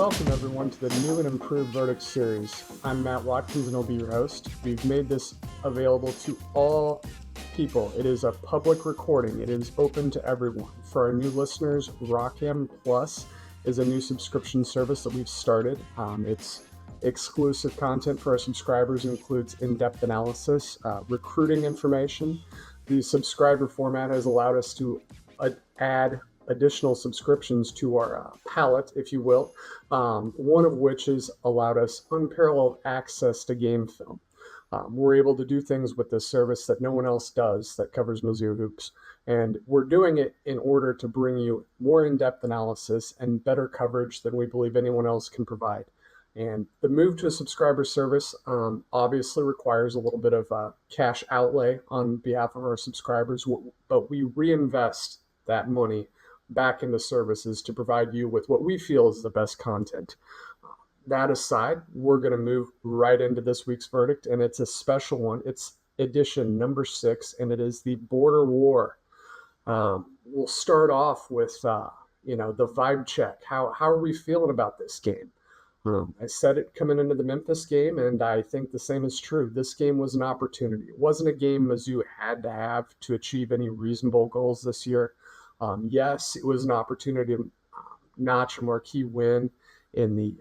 Welcome everyone to the new and improved Verdict series. I'm Matt Watkins and I'll be your host. We've made this available to all people. It is a public recording. It is open to everyone. For our new listeners, Rockham Plus is a new subscription service that we've started. It's exclusive content for our subscribers. It includes in-depth analysis, recruiting information. The subscriber format has allowed us to add additional subscriptions to our palette, if you will, one of which has allowed us unparalleled access to game film. We're able to do things with this service that no one else does that covers Mizzou hoops. And we're doing it in order to bring you more in-depth analysis and better coverage than we believe anyone else can provide. And the move to a subscriber service obviously requires a little bit of cash outlay on behalf of our subscribers, but we reinvest that money back into services to provide you with what we feel is the best content. That aside, we're going to move right into this week's verdict, and it's a special one. It's edition number 6, and it is the Border War. We'll start off with, the vibe check. How are we feeling about this game? I said it coming into the Memphis game, and I think the same is true. This game was an opportunity. It wasn't a game Mizzou had to have to achieve any reasonable goals this year. Yes, it was an opportunity to notch a marquee win in the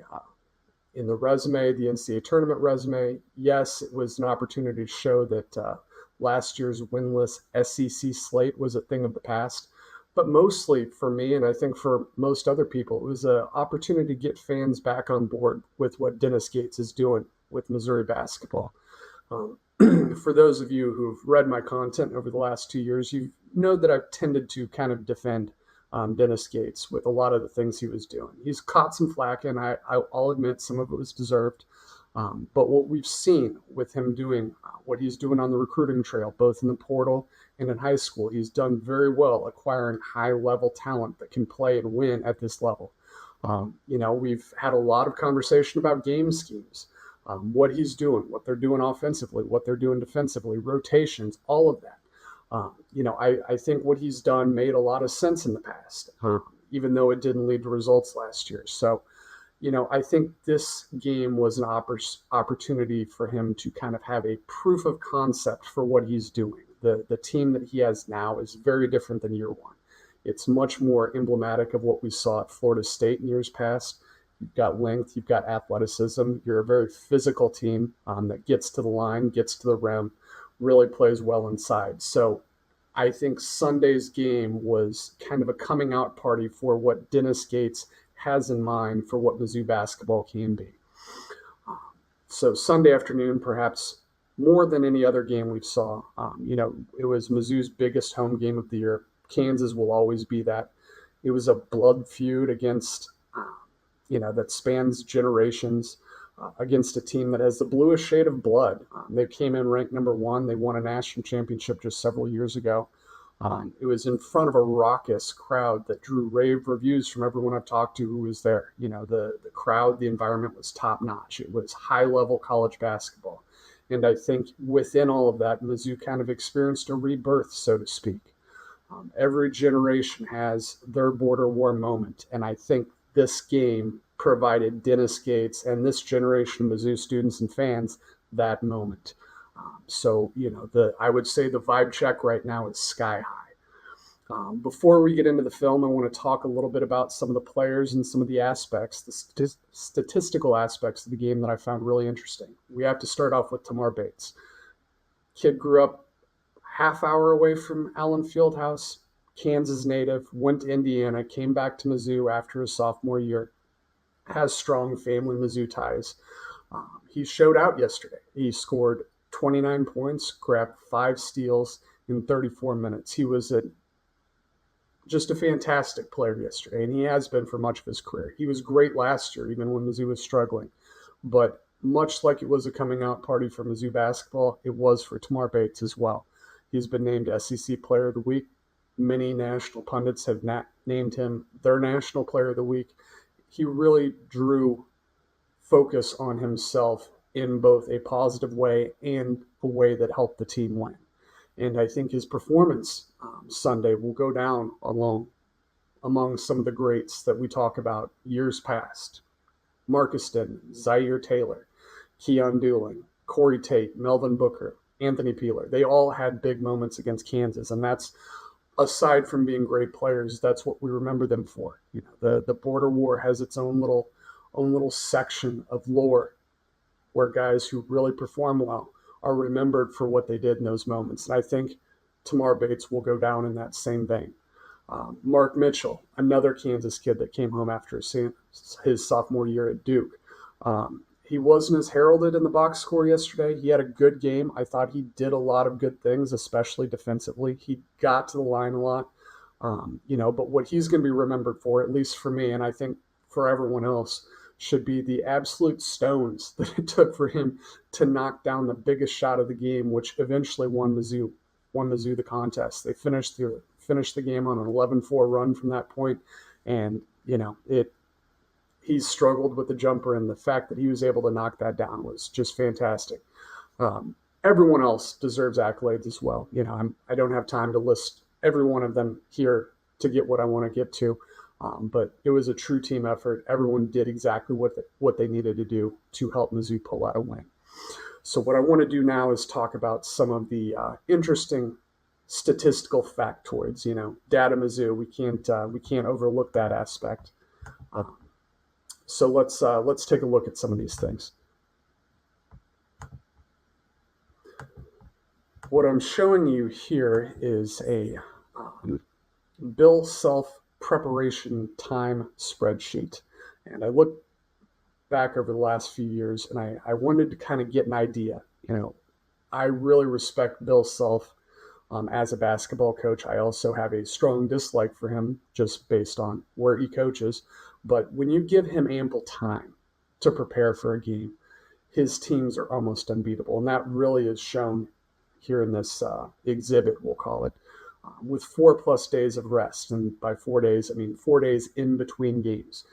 resume, the NCAA tournament resume. Yes, it was an opportunity to show that last year's winless SEC slate was a thing of the past. But mostly for me, and I think for most other people, it was an opportunity to get fans back on board with what Dennis Gates is doing with Missouri basketball. For those of you who've read my content over the last 2 years, you know that I've tended to kind of defend Dennis Gates with a lot of the things he was doing. He's caught some flack, and I'll admit some of it was deserved. But what we've seen with him doing what he's doing on the recruiting trail, both in the portal and in high school, he's done very well acquiring high-level talent that can play and win at this level. We've had a lot of conversation about game schemes. What he's doing, what they're doing offensively, what they're doing defensively, rotations, all of that. I think what he's done made a lot of sense in the past, even though it didn't lead to results last year. So, I think this game was an opportunity for him to kind of have a proof of concept for what he's doing. The team that he has now is very different than year one. It's much more emblematic of what we saw at Florida State in years past. You've got length, you've got athleticism. You're a very physical team that gets to the line, gets to the rim, really plays well inside. So I think Sunday's game was kind of a coming out party for what Dennis Gates has in mind for what Mizzou basketball can be. So Sunday afternoon, perhaps more than any other game we saw, it was Mizzou's biggest home game of the year. Kansas will always be that. It was a blood feud against that spans generations against a team that has the bluest shade of blood. They came in ranked number 1. They won a national championship just several years ago. It was in front of a raucous crowd that drew rave reviews from everyone I've talked to who was there. The crowd, the environment was top notch. It was high level college basketball. And I think within all of that, Mizzou kind of experienced a rebirth, so to speak. Every generation has their border war moment. And I think this game provided Dennis Gates and this generation of Mizzou students and fans that moment. I would say the vibe check right now is sky high. Before we get into the film, I want to talk a little bit about some of the players and some of the aspects, the statistical aspects of the game that I found really interesting. We have to start off with Tamar Bates. Kid grew up half hour away from Allen Fieldhouse, Kansas native, went to Indiana, came back to Mizzou after his sophomore year, has strong family Mizzou ties. He showed out yesterday. He scored 29 points, grabbed 5 steals in 34 minutes. He was just a fantastic player yesterday, and he has been for much of his career. He was great last year, even when Mizzou was struggling. But much like it was a coming out party for Mizzou basketball, it was for Tamar Bates as well. He's been named SEC Player of the Week. Many national pundits have named him their National Player of the Week. He really drew focus on himself in both a positive way and a way that helped the team win. And I think his performance Sunday will go down among some of the greats that we talk about years past. Marcus Denton, Zaire Taylor, Keon Dooling, Corey Tate, Melvin Booker, Anthony Peeler. They all had big moments against Kansas, and that's aside from being great players, that's what we remember them for. The border war has its own little section of lore where guys who really perform well are remembered for what they did in those moments. And I think Tamar Bates will go down in that same vein. Mark Mitchell, another Kansas kid that came home after his sophomore year at Duke. He wasn't as heralded in the box score yesterday. He had a good game. I thought he did a lot of good things, especially defensively. He got to the line a lot, but what he's going to be remembered for, at least for me, and I think for everyone else, should be the absolute stones that it took for him to knock down the biggest shot of the game, which eventually won Mizzou the contest. They finished the game on an 11-4 run from that point, and he struggled with the jumper, and the fact that he was able to knock that down was just fantastic. Everyone else deserves accolades as well. I don't have time to list every one of them here to get what I want to get to, but it was a true team effort. Everyone did exactly what they needed to do to help Mizzou pull out a win. So what I want to do now is talk about some of the interesting statistical factoids. Data Mizzou. We can't overlook that aspect. So let's take a look at some of these things. What I'm showing you here is a Bill Self preparation time spreadsheet, and I looked back over the last few years, and I wanted to kind of get an idea. I really respect Bill Self as a basketball coach. I also have a strong dislike for him just based on where he coaches. But when you give him ample time to prepare for a game, his teams are almost unbeatable. And that really is shown here in this exhibit, we'll call it, with 4+ days of rest. And by 4 days, I mean 4 days in between games.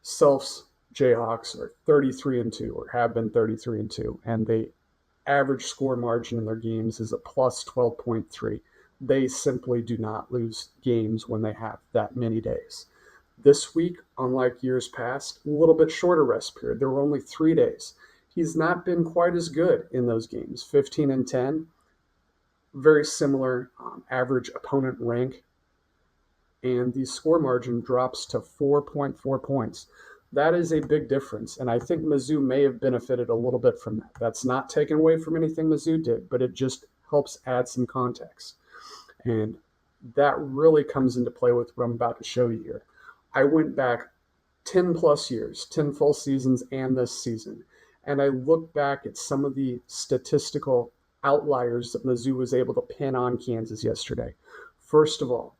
Self's Jayhawks are 33-2, or have been 33-2, and the average score margin in their games is a plus 12.3. They simply do not lose games when they have that many days. This week, unlike years past, a little bit shorter rest period. There were only 3 days. He's not been quite as good in those games. 15-10, very similar average opponent rank, and the score margin drops to 4.4 points. That is a big difference, and I think Mizzou may have benefited a little bit from that. That's not taken away from anything Mizzou did, but it just helps add some context. And that really comes into play with what I'm about to show you here. I went back 10+ years, 10 full seasons and this season, and I looked back at some of the statistical outliers that Mizzou was able to pin on Kansas yesterday. First of all,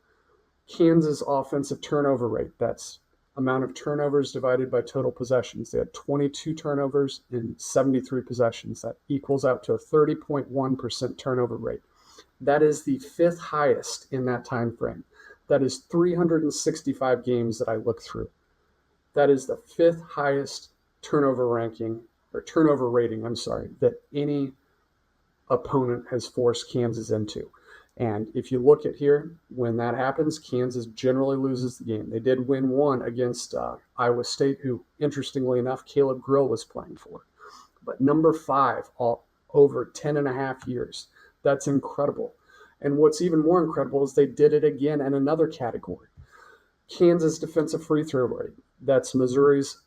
Kansas offensive turnover rate. That's amount of turnovers divided by total possessions. They had 22 turnovers in 73 possessions. That equals out to a 30.1% turnover rate. That is the 5th highest in that time frame. That is 365 games that I looked through. That is the 5th highest turnover rating, that any opponent has forced Kansas into. And if you look at here, when that happens, Kansas generally loses the game. They did win one against Iowa State, who, interestingly enough, Caleb Grill was playing for. But number 5, over 10.5 years. That's incredible. And what's even more incredible is they did it again in another category. Kansas defensive free throw rate. That's Missouri's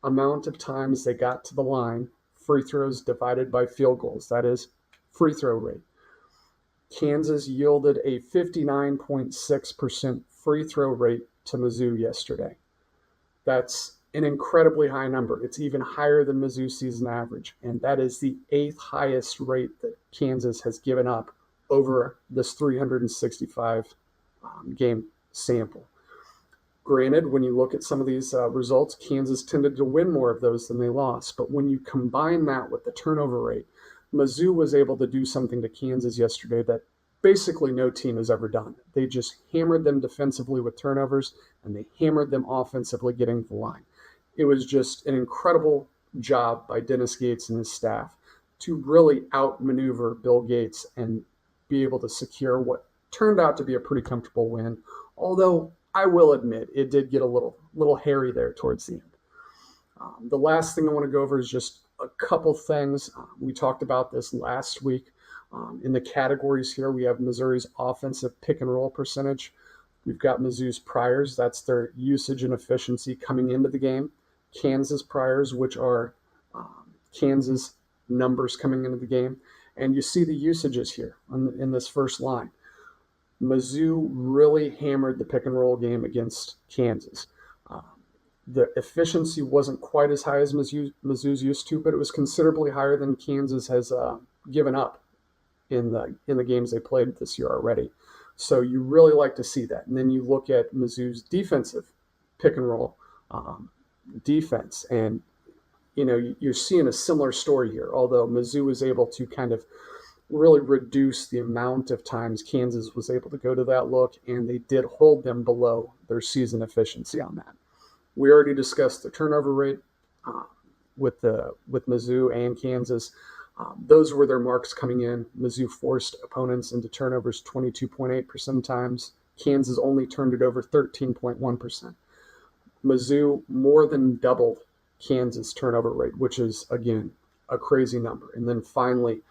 amount of times they got to the line, free throws divided by field goals. That is free throw rate. Kansas yielded a 59.6% free throw rate to Mizzou yesterday. That's an incredibly high number. It's even higher than Mizzou's season average, and that is the 8th highest rate that Kansas has given up over this 365 game sample. Granted, when you look at some of these results, Kansas tended to win more of those than they lost, but when you combine that with the turnover rate, Mizzou was able to do something to Kansas yesterday that basically no team has ever done. They just hammered them defensively with turnovers, and they hammered them offensively getting to the line. It was just an incredible job by Dennis Gates and his staff to really outmaneuver Bill Gates and be able to secure what turned out to be a pretty comfortable win, although I will admit it did get a little hairy there towards the end. The last thing I want to go over is just a couple things. We talked about this last week. In the categories here, we have Missouri's offensive pick and roll percentage. We've got Mizzou's priors, that's their usage and efficiency coming into the game. Kansas priors, which are Kansas numbers coming into the game. And you see the usages here in this first line. Mizzou really hammered the pick and roll game against Kansas. The efficiency wasn't quite as high as Mizzou's used to, but it was considerably higher than Kansas has given up in the games they played this year already. So you really like to see that. And then you look at Mizzou's defensive pick and roll defense, and you're seeing a similar story here. Although Mizzou was able to kind of really reduce the amount of times Kansas was able to go to that look, and they did hold them below their season efficiency on that. We already discussed the turnover rate with Mizzou and Kansas. Those were their marks coming in. Mizzou forced opponents into turnovers 22.8% of times. Kansas only turned it over 13.1%. Mizzou more than doubled Kansas' turnover rate, which is, again, a crazy number. And then finally,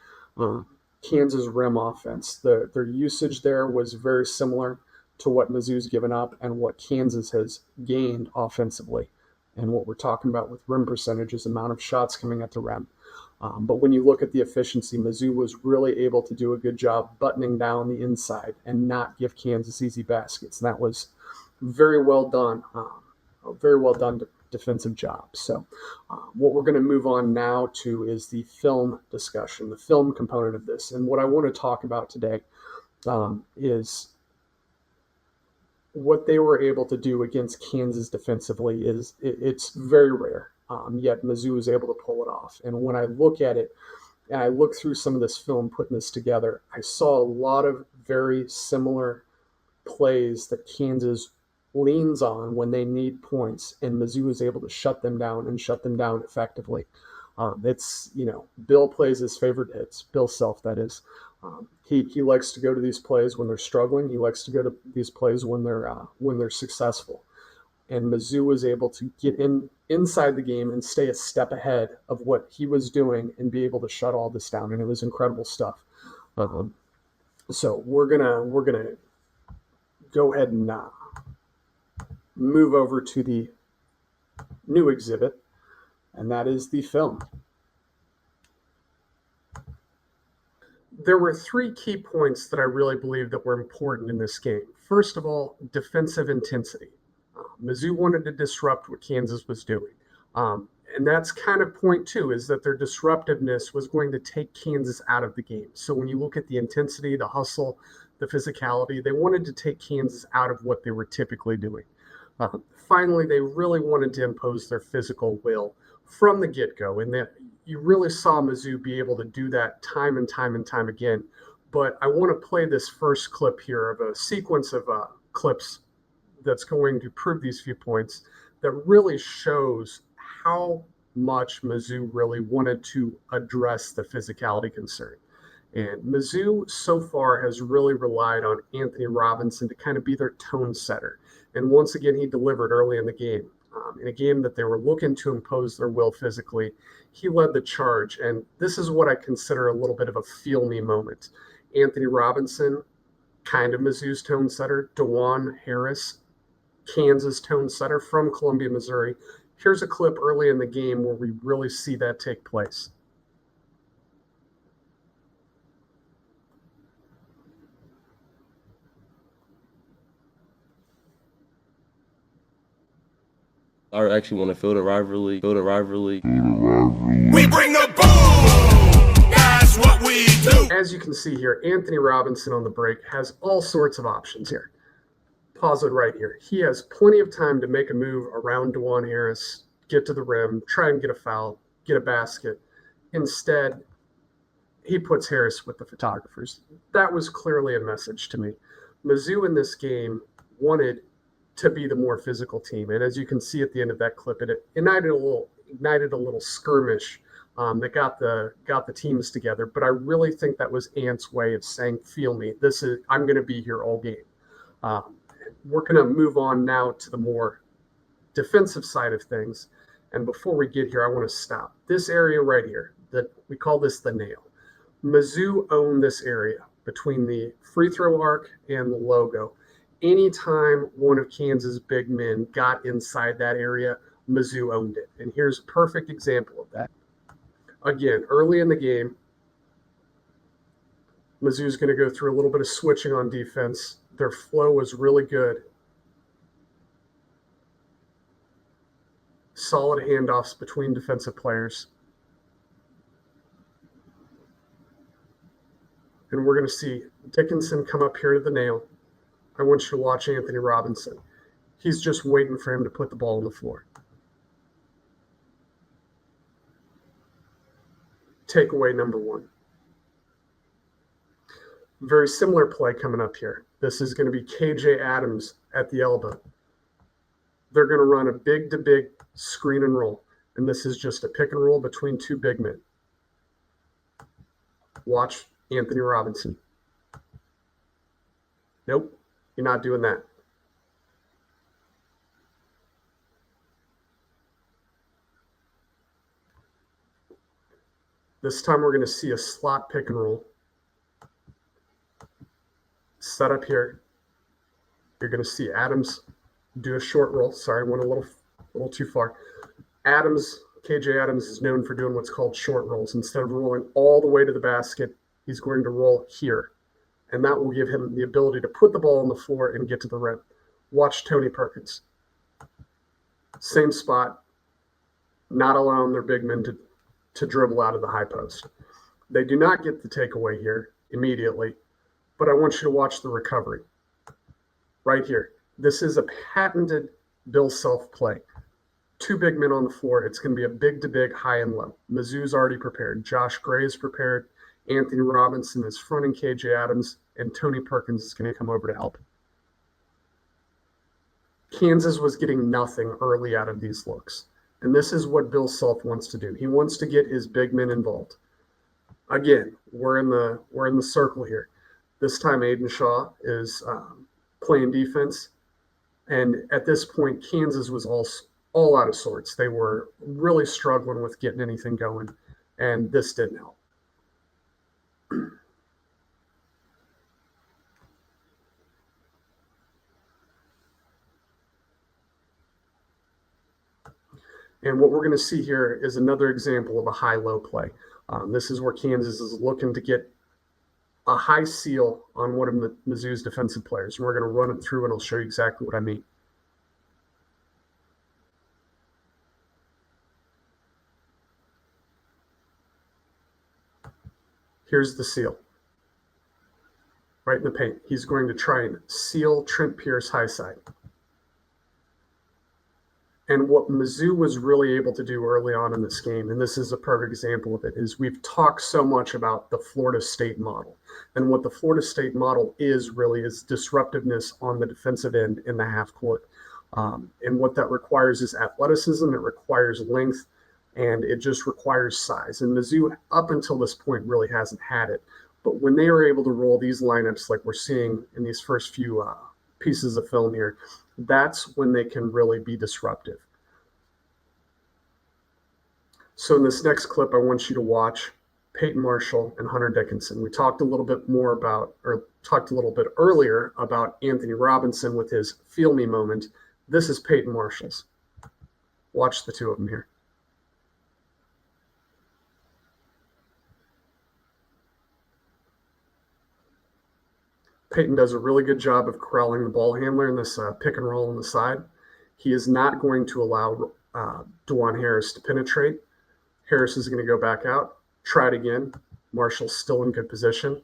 Kansas rim offense. Their usage there was very similar to what Mizzou's given up and what Kansas has gained offensively. And what we're talking about with rim percentage is amount of shots coming at the rim. But when you look at the efficiency, Mizzou was really able to do a good job buttoning down the inside and not give Kansas easy baskets. And that was very well done, defensive job. So what we're going to move on now to is the film discussion, the film component of this. And what I want to talk about today is what they were able to do against Kansas defensively. It's very rare, yet Mizzou was able to pull it off. And when I look at it, and I look through some of this film, putting this together, I saw a lot of very similar plays that Kansas leans on when they need points, and Mizzou is able to shut them down and shut them down effectively. Bill plays his favorite hits, Bill Self, that is. He likes to go to these plays when they're struggling. He likes to go to these plays when they're successful. And Mizzou was able to get inside the game and stay a step ahead of what he was doing and be able to shut all this down. And it was incredible stuff. So we're gonna go ahead and move over to the new exhibit, and that is the film. There were three key points that I really believe that were important in this game. First of all, defensive intensity. Mizzou wanted to disrupt what Kansas was doing. And that's kind of point two, is that their disruptiveness was going to take Kansas out of the game. So when you look at the intensity, the hustle, the physicality, they wanted to take Kansas out of what they were typically doing. Finally, they really wanted to impose their physical will from the get-go, and that you really saw Mizzou be able to do that time and time and time again. But I want to play this first clip here of a sequence of clips that's going to prove these few points that really shows how much Mizzou really wanted to address the physicality concern. And Mizzou so far has really relied on Anthony Robinson to kind of be their tone setter. And once again, he delivered early in the game. In a game that they were looking to impose their will physically, he led the charge. And this is what I consider a little bit of a feel-me moment. Anthony Robinson, kind of Mizzou's tone setter. DeJuan Harris, Kansas tone setter from Columbia, Missouri. Here's a clip early in the game where we really see that take place. I actually want to feel the rivalry. We bring the boom. That's what we do. As you can see here, Anthony Robinson on the break has all sorts of options here. Pause it right here. He has plenty of time to make a move around DeJuan Harris, get to the rim, try and get a foul, get a basket. Instead, he puts Harris with the photographers. That was clearly a message to me. Mizzou in this game wanted to be the more physical team. And as you can see at the end of that clip, it ignited a little skirmish that got the teams together. But I really think that was Ant's way of saying, feel me. I'm going to be here all game. We're going to move on now to the more defensive side of things. And before we get here, I want to stop. This area right here, that we call this the nail. Mizzou owned this area between the free throw arc and the logo. Anytime one of Kansas' big men got inside that area, Mizzou owned it. And here's a perfect example of that. Again, early in the game, Mizzou's going to go through a little bit of switching on defense. Their flow was really good. Solid handoffs between defensive players. And we're going to see Dickinson come up here to the nail. I want you to watch Anthony Robinson. He's just waiting for him to put the ball on the floor. Takeaway number one. Very similar play coming up here. This is going to be KJ Adams at the elbow. They're going to run a big-to-big screen and roll. And this is just a pick and roll between two big men. Watch Anthony Robinson. Nope, you're not doing that. This time we're going to see a slot pick and roll. Set up here. You're going to see Adams do a short roll. Sorry, I went a little too far. KJ Adams is known for doing what's called short rolls. Instead of rolling all the way to the basket, he's going to roll here. And that will give him the ability to put the ball on the floor and get to the rim. Watch Tony Perkins. Same spot, not allowing their big men to dribble out of the high post. They do not get the takeaway here immediately, but I want you to watch the recovery. Right here. This is a patented Bill Self play. Two big men on the floor. It's going to be a big-to-big, high and low. Mizzou's already prepared. Josh Gray is prepared. Anthony Robinson is fronting KJ Adams, and Tony Perkins is going to come over to help. Kansas was getting nothing early out of these looks. And this is what Bill Self wants to do. He wants to get his big men involved. Again, we're in the circle here. This time Aiden Shaw is playing defense. And at this point, Kansas was all out of sorts. They were really struggling with getting anything going, and this didn't help. And what we're going to see here is another example of a high-low play. This is where Kansas is looking to get a high seal on one of Mizzou's defensive players. And we're going to run it through, and I'll show you exactly what I mean. Here's the seal. Right in the paint. He's going to try and seal Trent Pierce high side. And what Mizzou was really able to do early on in this game, and this is a perfect example of it, is we've talked so much about the Florida State model. And what the Florida State model is really is disruptiveness on the defensive end in the half court. And what that requires is athleticism, it requires length, and it just requires size. And Mizzou, up until this point, really hasn't had it. But when they are able to roll these lineups like we're seeing in these first few pieces of film here, that's when they can really be disruptive. So in this next clip, I want you to watch Peyton Marshall and Hunter Dickinson. We talked a little bit earlier about Anthony Robinson with his feel me moment. This is Peyton Marshall's. Watch the two of them here. Peyton does a really good job of corralling the ball handler in this pick and roll on the side. He is not going to allow DeJuan Harris to penetrate. Harris is going to go back out, try it again. Marshall's still in good position.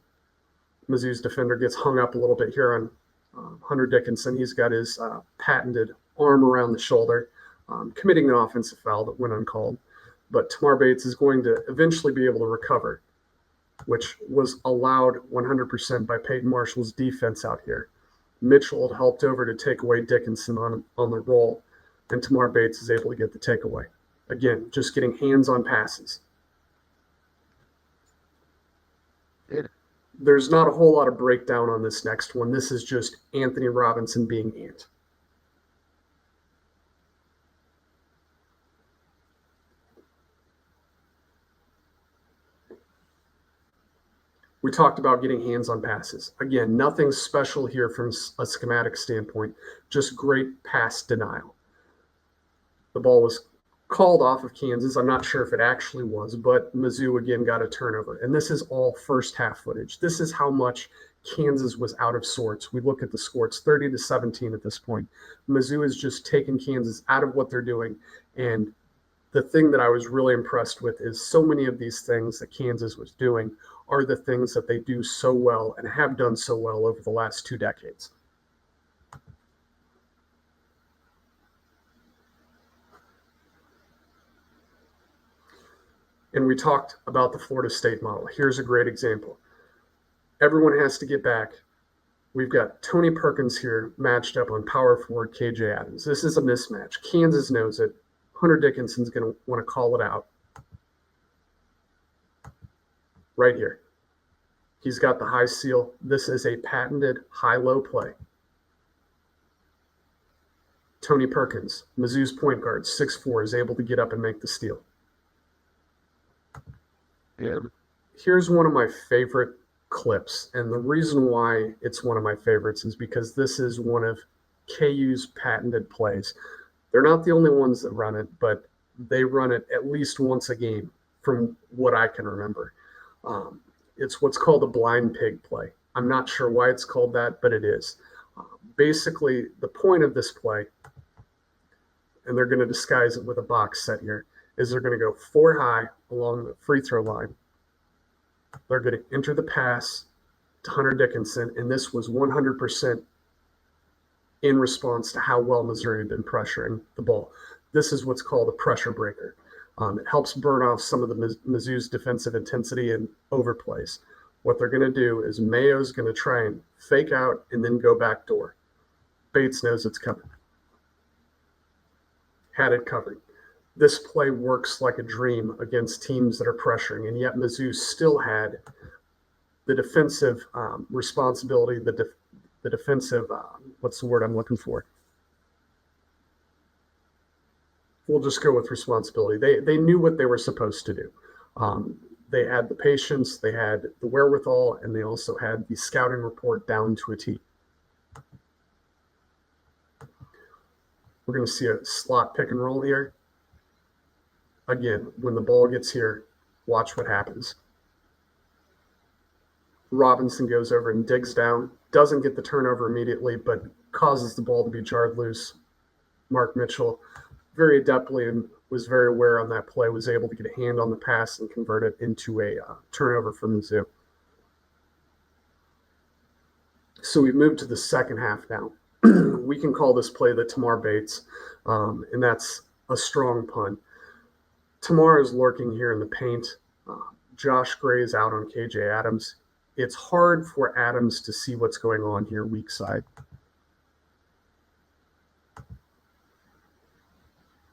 Mizzou's defender gets hung up a little bit here on Hunter Dickinson. He's got his patented arm around the shoulder, committing an offensive foul that went uncalled. But Tamar Bates is going to eventually be able to recover, which was allowed 100% by Peyton Marshall's defense out here. Mitchell had helped over to take away Dickinson on the roll, and Tamar Bates is able to get the takeaway. Again, just getting hands-on passes. There's not a whole lot of breakdown on this next one. This is just Anthony Robinson being Ant. We talked about getting hands on passes. Again, nothing special here from a schematic standpoint, just great pass denial. The ball was called off of Kansas. I'm not sure if it actually was, but Mizzou again got a turnover. And this is all first half footage. This is how much Kansas was out of sorts. We look at the score. It's 30-17 at this point. Mizzou is just taking Kansas out of what they're doing. And the thing that I was really impressed with is so many of these things that Kansas was doing are the things that they do so well and have done so well over the last 2 decades. And we talked about the Florida State model. Here's a great example. Everyone has to get back. We've got Tony Perkins here matched up on power forward KJ Adams. This is a mismatch. Kansas knows it. Hunter Dickinson's going to want to call it out. Right here. He's got the high seal. This is a patented high-low play. Tony Perkins, Mizzou's point guard, 6'4", is able to get up and make the steal. Yeah. Here's one of my favorite clips, and the reason why it's one of my favorites is because this is one of KU's patented plays. They're not the only ones that run it, but they run it at least once a game from what I can remember. It's what's called a blind pig play. I'm not sure why it's called that, but it is. Basically, the point of this play, and they're going to disguise it with a box set here, is they're going to go 4 high along the free throw line. They're going to enter the pass to Hunter Dickinson, and this was 100% in response to how well Missouri had been pressuring the ball. This is what's called a pressure breaker. It helps burn off some of the Mizzou's defensive intensity and overplays. What they're going to do is Mayo's going to try and fake out and then go back door. Bates knows it's coming. Had it covered. This play works like a dream against teams that are pressuring, and yet Mizzou still had the defensive responsibility, the defensive, what's the word I'm looking for? We'll just go with responsibility. They knew what they were supposed to do. They had the patience, they had the wherewithal, and they also had the scouting report down to a T. We're going to see a slot pick and roll here. Again, when the ball gets here, watch what happens. Robinson goes over and digs down, doesn't get the turnover immediately, but causes the ball to be jarred loose. Mark Mitchell very adeptly and was very aware on that play, was able to get a hand on the pass and convert it into a turnover for Mizzou. So we've moved to the second half now. We can call this play the Tamar Bates, and that's a strong pun. Tamar is lurking here in the paint. Josh Gray is out on KJ Adams. It's hard for Adams to see what's going on here weak side.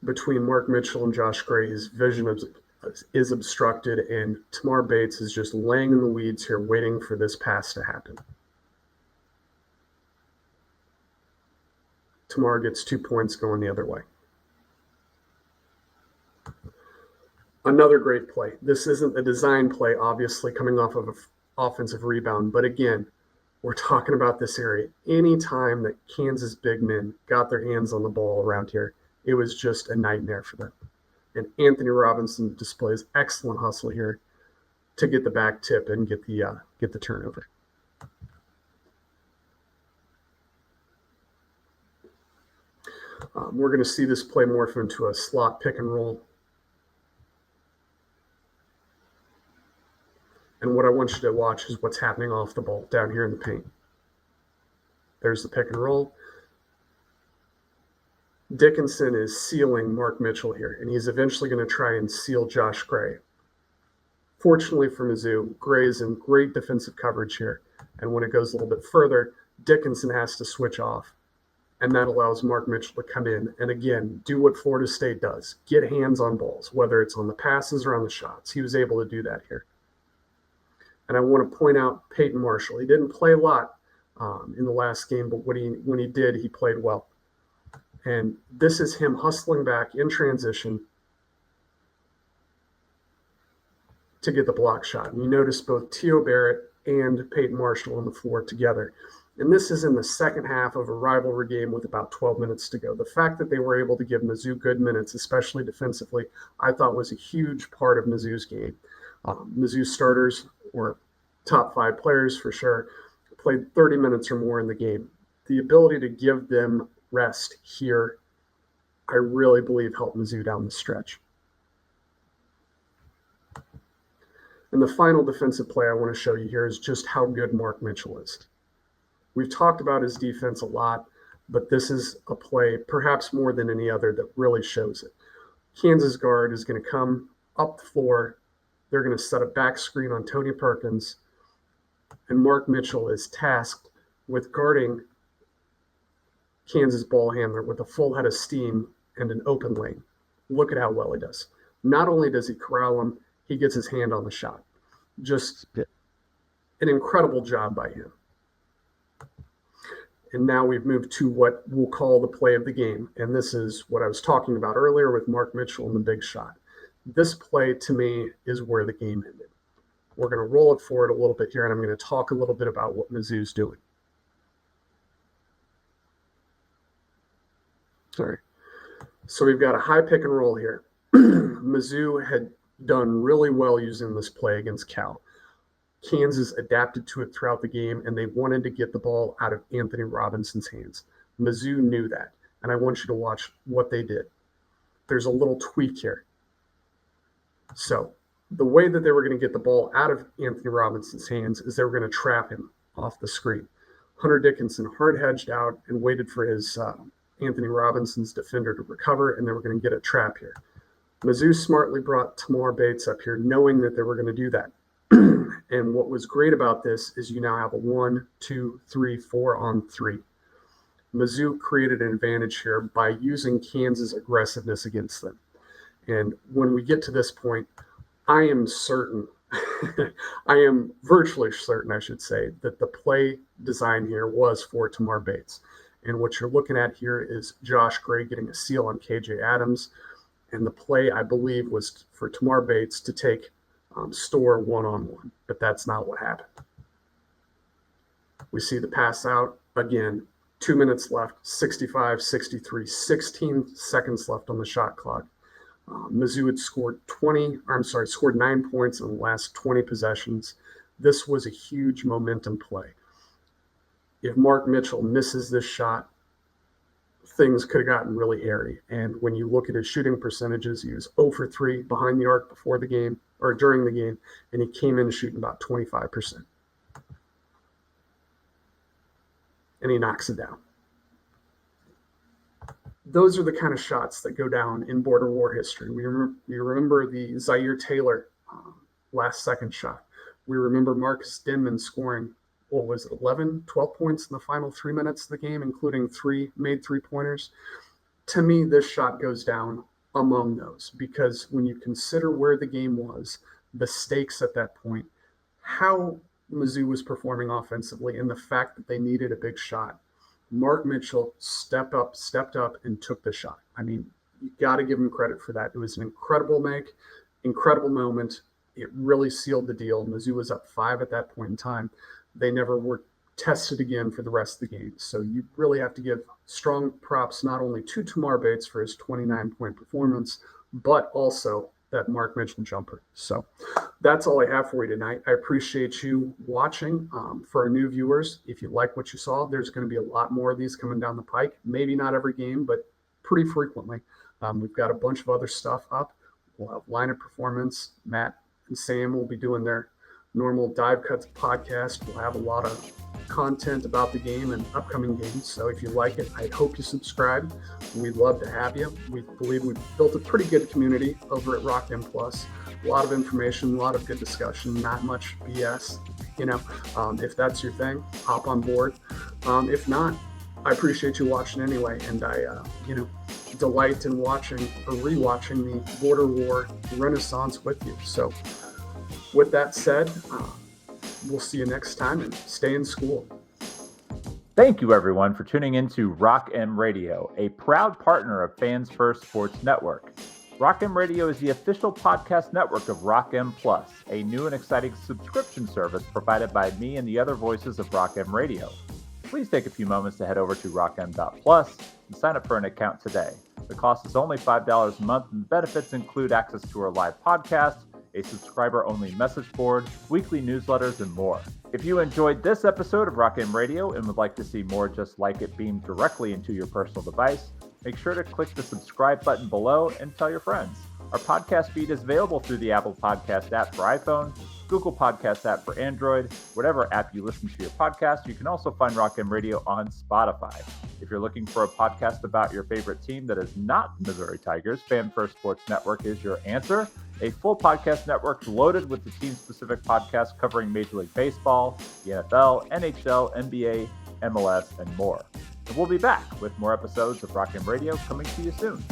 Between Mark Mitchell and Josh Gray, his vision is obstructed, and Tamar Bates is just laying in the weeds here waiting for this pass to happen. Tamar gets 2 points going the other way. Another great play. This isn't a design play, obviously, coming off of an offensive rebound, but again, we're talking about this area. Anytime that Kansas big men got their hands on the ball around here, it was just a nightmare for them. And Anthony Robinson displays excellent hustle here to get the back tip and get the turnover. We're going to see this play morph into a slot pick and roll. And what I want you to watch is what's happening off the ball down here in the paint. There's the pick and roll. Dickinson is sealing Mark Mitchell here, and he's eventually going to try and seal Josh Gray. Fortunately for Mizzou, Gray is in great defensive coverage here, and when it goes a little bit further, Dickinson has to switch off, and that allows Mark Mitchell to come in and, again, do what Florida State does, get hands on balls, whether it's on the passes or on the shots. He was able to do that here. And I want to point out Peyton Marshall. He didn't play a lot in the last game, but when he did, he played well. And this is him hustling back in transition to get the block shot. And you notice both Tio Barrett and Peyton Marshall on the floor together. And this is in the second half of a rivalry game with about 12 minutes to go. The fact that they were able to give Mizzou good minutes, especially defensively, I thought was a huge part of Mizzou's game. Mizzou starters were top 5 players for sure, played 30 minutes or more in the game. The ability to give them rest here, I really believe, helped Mizzou down the stretch. And the final defensive play I want to show you here is just how good Mark Mitchell is. We've talked about his defense a lot, but this is a play, perhaps more than any other, that really shows it. Kansas guard is going to come up the floor. They're going to set a back screen on Tony Perkins, and Mark Mitchell is tasked with guarding Kansas ball handler with a full head of steam and an open lane. Look at how well he does. Not only does he corral him, he gets his hand on the shot. Just an incredible job by him. And now we've moved to what we'll call the play of the game. And this is what I was talking about earlier with Mark Mitchell and the big shot. This play, to me, is where the game ended. We're going to roll it forward a little bit here, and I'm going to talk a little bit about what Mizzou's doing. Sorry. So we've got a high pick and roll here. Mizzou had done really well using this play against Cal. Kansas adapted to it throughout the game, and they wanted to get the ball out of Anthony Robinson's hands. Mizzou knew that, and I want you to watch what they did. There's a little tweak here. So the way that they were going to get the ball out of Anthony Robinson's hands is they were going to trap him off the screen. Hunter Dickinson hard hedged out and waited for his Anthony Robinson's defender to recover, and they were going to get a trap here. Mizzou smartly brought Tamar Bates up here, knowing that they were going to do that. And what was great about this is you now have a 1, 2, 3, 4 on 3. Mizzou created an advantage here by using Kansas' aggressiveness against them. And when we get to this point, I am certain, I am virtually certain, I should say, that the play design here was for Tamar Bates. And what you're looking at here is Josh Gray getting a seal on KJ Adams. And the play, I believe, was for Tamar Bates to take Store one-on-one, but that's not what happened. We see the pass out again, 2 minutes left, 65-63, 16 seconds left on the shot clock. Mizzou had scored 9 points in the last 20 possessions. This was a huge momentum play. If Mark Mitchell misses this shot, things could have gotten really hairy. And when you look at his shooting percentages, he was 0 for 3 behind the arc before the game or during the game, and he came in shooting about 25%. And he knocks it down. Those are the kind of shots that go down in border war history. You remember the Zaire Taylor last second shot. We remember Marcus Denman scoring, 11, 12 points in the final 3 minutes of the game, including 3 made 3-pointers. To me, this shot goes down among those because when you consider where the game was, the stakes at that point, how Mizzou was performing offensively, and the fact that they needed a big shot, Mark Mitchell stepped up and took the shot. I mean, you got to give him credit for that. It was an incredible moment. It really sealed the deal. Mizzou was up 5 at that point in time. They never were tested again for the rest of the game. So you really have to give strong props not only to Tamar Bates for his 29-point performance, but also that Mark Mitchell jumper. So that's all I have for you tonight. I appreciate you watching. For our new viewers, if you like what you saw, there's going to be a lot more of these coming down the pike. Maybe not every game, but pretty frequently. We've got a bunch of other stuff up. We'll have lineup performance. Matt and Sam will be doing their normal Dive Cuts podcast. We'll have a lot of content about the game and upcoming games. So if you like it, I hope you subscribe. We'd love to have you. We believe we've built a pretty good community over at Rock M Plus. A lot of information, a lot of good discussion, not much BS. If that's your thing, hop on board. If not, I appreciate you watching anyway, and I, delight in watching or rewatching the Border War Renaissance with you. So with that said, we'll see you next time, and stay in school. Thank you, everyone, for tuning in to Rock M Radio, a proud partner of Fans First Sports Network. Rock M Radio is the official podcast network of Rock M Plus, a new and exciting subscription service provided by me and the other voices of Rock M Radio. Please take a few moments to head over to rockm.plus and sign up for an account today. The cost is only $5 a month, and the benefits include access to our live podcast, a subscriber-only message board, weekly newsletters, and more. If you enjoyed this episode of Rock M Radio and would like to see more just like it beamed directly into your personal device, make sure to click the subscribe button below and tell your friends. Our podcast feed is available through the Apple Podcast app for iPhone, Google Podcast app for Android, whatever app you listen to your podcast. You can also find Rock M Radio on Spotify. If you're looking for a podcast about your favorite team that is not the Missouri Tigers, Fan First Sports Network is your answer. A full podcast network loaded with the team-specific podcasts covering Major League Baseball, the NFL, NHL, NBA, MLS, and more. And we'll be back with more episodes of Rock M Radio coming to you soon.